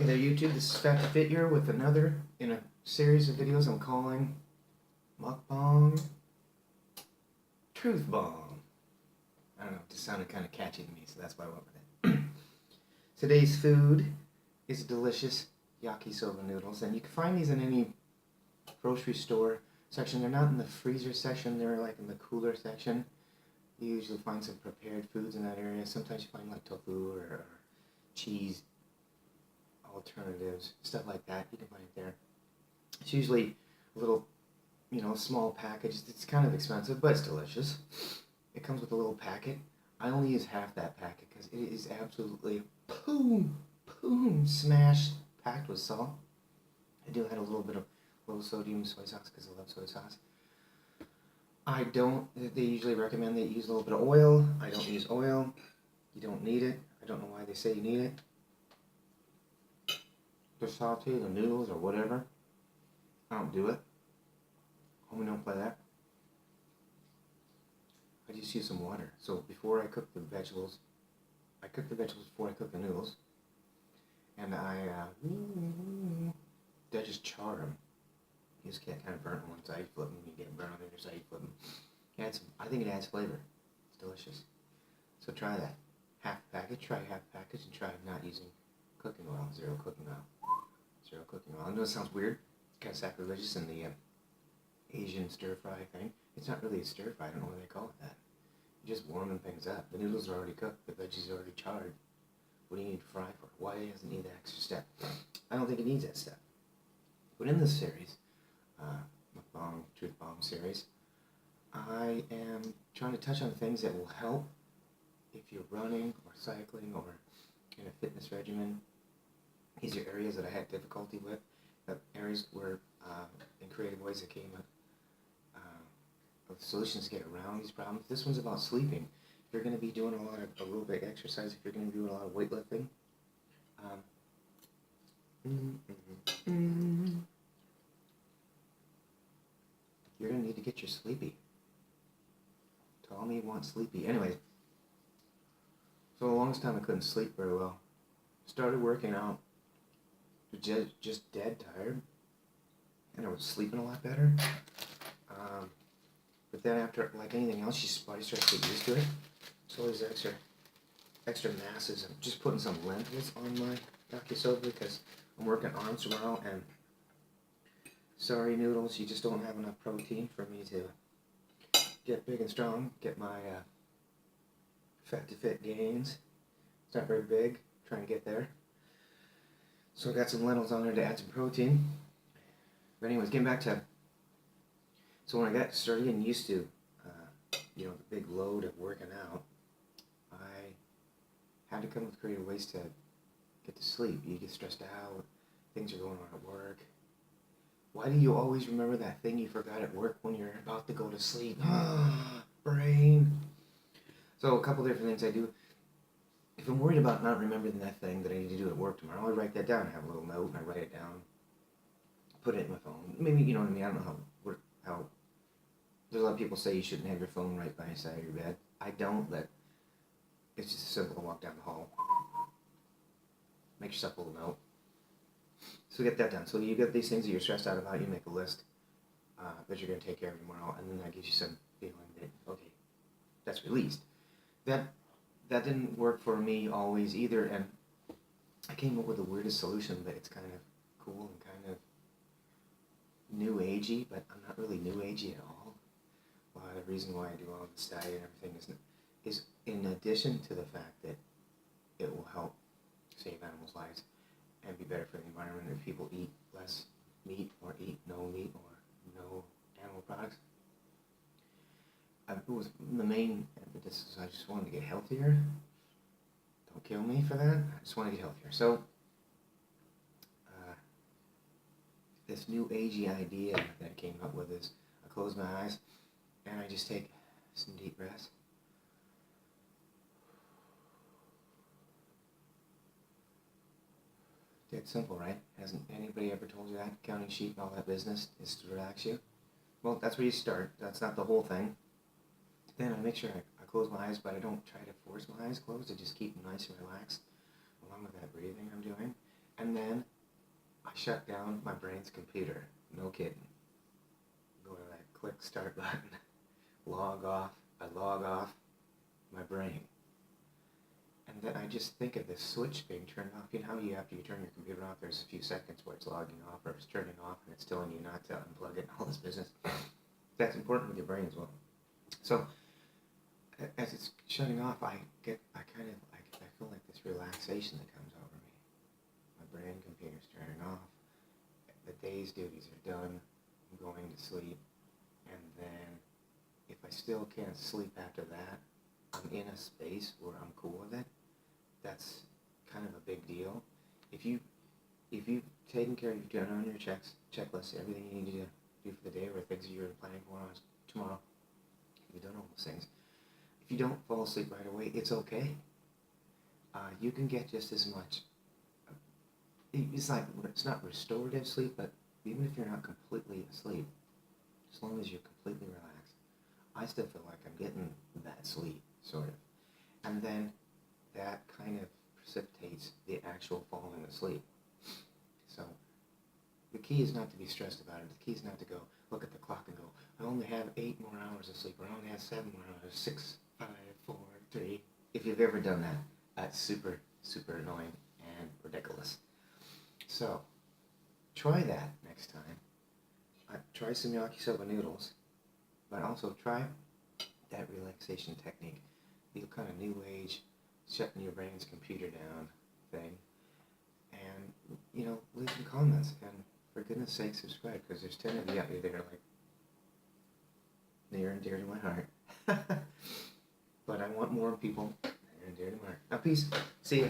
Hey there YouTube, this is Fat to Fit here with another in a series of videos I'm calling Mukbang Truth Bomb. I don't know, it just sounded kind of catchy to me, so that's why I went with it. Today's food is delicious yakisoba noodles, and you can find these in any grocery store section. They're not in the freezer section, they're like in the cooler section. You usually find some prepared foods in that area. Sometimes you find like tofu or cheese alternatives, stuff like that. You can find it there. It's usually a little, small package. It's kind of expensive, but it's delicious. It comes with a little packet. I only use half that packet because it is absolutely boom, smash packed with salt. I do add a little bit of low sodium soy sauce because I love soy sauce. They usually recommend that you use a little bit of oil. I don't use oil. You don't need it. I don't know why they say you need it. To saute the noodles or whatever. I don't do it. Homie don't play that. I just use some water. So before I cook the vegetables, before I cook the noodles. And I just char them. You just get kind of burnt on one side, you flip them, you get burnt on the other side, you flip them. I think it adds flavor. It's delicious. So try that. Half package, try half package, and try not using cooking oil, zero cooking oil. I know it sounds weird, kind of sacrilegious in the Asian stir-fry thing. It's not really a stir-fry, I don't know why they call it that. You're just warming things up. The noodles are already cooked, the veggies are already charred. What do you need to fry for? Why does it need that extra step? I don't think it needs that step. But in this series, Mukbang Truth Bomb series, I am trying to touch on things that will help if you're running or cycling or in a fitness regimen. These are areas that I had difficulty with, areas where, in creative ways, that came up with solutions to get around these problems. This one's about sleeping. If you're going to be doing a lot of aerobic exercise, if you're going to be doing a lot of weightlifting, you're going to need to get your sleepy. Tell me you want sleepy. Anyway, for the longest time I couldn't sleep very well. Started working out. Just dead tired, and I was sleeping a lot better. But then after, like anything else, your body starts to get used to it. So there's extra masses. I'm just putting some lentils on my yakisoba because I'm working arms tomorrow, and sorry noodles, you just don't have enough protein for me to get big and strong, get my fat to fit gains. It's not very big, trying to get there. So I got some lentils on there to add some protein. But anyways, getting back to, so when I started getting used to, the big load of working out, I had to come up with creative ways to get to sleep. You get stressed out, things are going on at work. Why do you always remember that thing you forgot at work when you're about to go to sleep? Brain. So a couple different things I do. If I'm worried about not remembering that thing that I need to do at work tomorrow, I write that down. I have a little note and I write it down, put it in my phone. Maybe, you know what I mean? I don't know how there's a lot of people say you shouldn't have your phone right by your side of your bed. I don't, but it's just simple to walk down the hall. Make yourself a little note. So get that done. So you get these things that you're stressed out about, you make a list that you're going to take care of tomorrow, and then that gives you some feeling that, okay, that's released. That didn't work for me always either, and I came up with the weirdest solution, but it's kind of cool and kind of new agey, but I'm not really new agey at all. Well, the reason why I do all this diet and everything is in addition to the fact that it will help save animals' lives and be better for the environment if people eat less meat or eat no meat or no animal products. It was the main impetus is I just wanted to get healthier. Don't kill me for that. I just want to get healthier. So, this new agey idea that I came up with is I close my eyes and I just take some deep breaths. It's simple, right? Hasn't anybody ever told you that? Counting sheep and all that business is to relax you? Well, that's where you start. That's not the whole thing. Then I make sure I close my eyes, but I don't try to force my eyes closed. I just keep them nice and relaxed along with that breathing I'm doing. And then I shut down my brain's computer. No kidding. Go to that click start button, log off. I log off my brain. And then I just think of this switch being turned off. You know how after you turn your computer off, there's a few seconds where it's logging off or it's turning off and it's telling you not to unplug it and all this business. That's important with your brain as well. So as it's shutting off, I feel like this relaxation that comes over me. My brain computer's turning off. The day's duties are done. I'm going to sleep. And then if I still can't sleep after that, I'm in a space where I'm cool with it. That's kind of a big deal. If you've taken care of, you've done on your checklist, everything you need to do for the day or things you're planning for tomorrow, you've done all those things. If you don't fall asleep right away, it's okay. You can get just as much. It's not restorative sleep, but even if you're not completely asleep, as long as you're completely relaxed, I still feel like I'm getting that sleep, sort of. And then that kind of precipitates the actual falling asleep. So the key is not to be stressed about it. The key is not to go look at the clock and go, I only have 8 more hours of sleep, or I only have 7 more hours, 6, 5, 4, 3. If you've ever done that, that's super, super annoying and ridiculous. So try that next time. Try some yakisoba noodles, but also try that relaxation technique, the kind of new age, shutting your brain's computer down thing. And, leave some comments. And for goodness sake, subscribe, because there's 10 of you out there that are like near and dear to my heart. But I want more people near and dear to my heart. Now, peace. See ya.